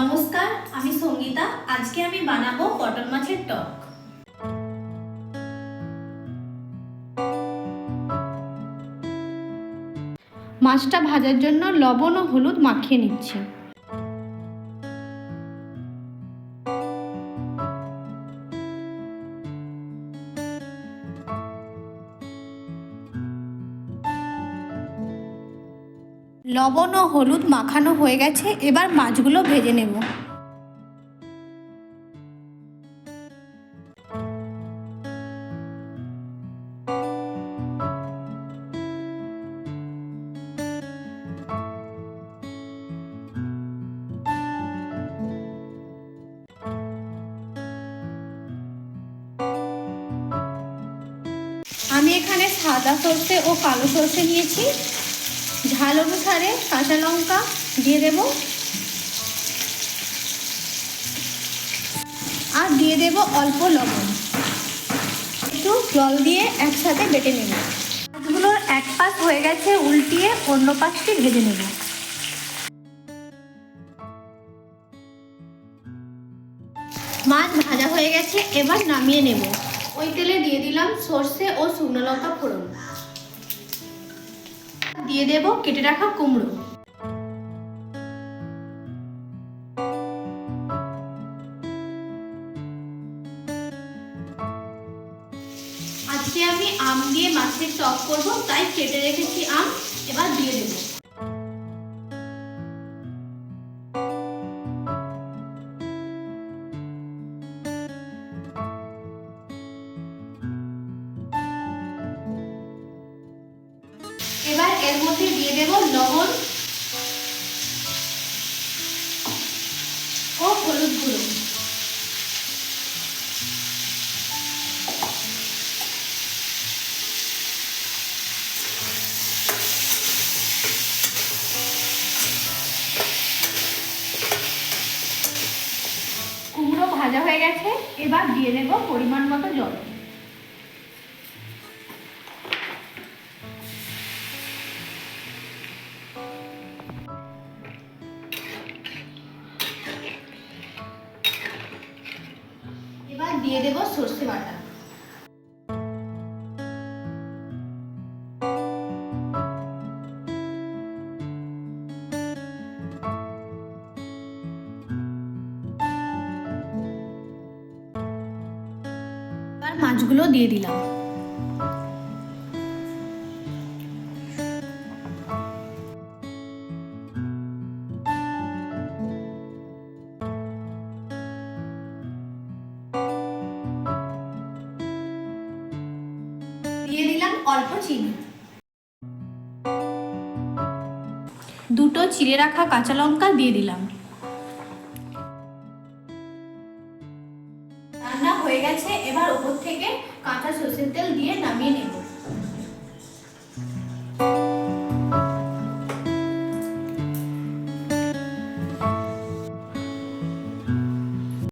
নমস্কার, আমি সঙ্গীতা। আজকে আমি বানাবো পটল মাছের টক। মাছটা ভাজার জন্য লবণ ও হলুদ মাখিয়ে নিচ্ছি। লবণ ও হলুদ মাখানো হয়ে গেছে, এবার মাছগুলো ভেজে নেব। আমি এখানে সাদা সর্ষে ও কালো সর্ষে নিয়েছি। ঝাল অনুসারে কাঁচা লঙ্কা দিয়ে দেব আর দিয়ে দেব অল্প লবণ। একটু জল দিয়ে একসাথে বেটে নেব। মাছগুলোর এক পাশ হয়ে গেছে, উল্টিয়ে অন্য পাশটি ভেজে নেব। মাছ ভাজা হয়ে গেছে, এবার নামিয়ে নেব। ওই তেলে দিয়ে দিলাম সর্ষে ও শুকনো লঙ্কা ফোড়ন। দিয়ে দেব কেটে রাখা কুমড়ো। আজকে আমি আম দিয়ে মাছের টক করব, তাই কেটে রেখেছি আম। এবার দিয়ে দেব। এবার এর মধ্যে দিয়ে দেব লবণ ও হলুদ গুঁড়ো। কুমড়ো ভাজা হয়ে গেছে, এবার দিয়ে দেব পরিমাণ মতো জল। এবার দিয়ে দেব সর্ষে বাটা। এবার মাছগুলো দিয়ে দিলাম। দিয়ে দিলাম অল্প চিনি। দুটো চিড়ে রাখা কাঁচা লঙ্কা দিয়ে দিলাম। রান্না হয়ে গেছে, এবার উপর থেকে কাঁচা সরষের তেল দিয়ে নামিয়ে নেব।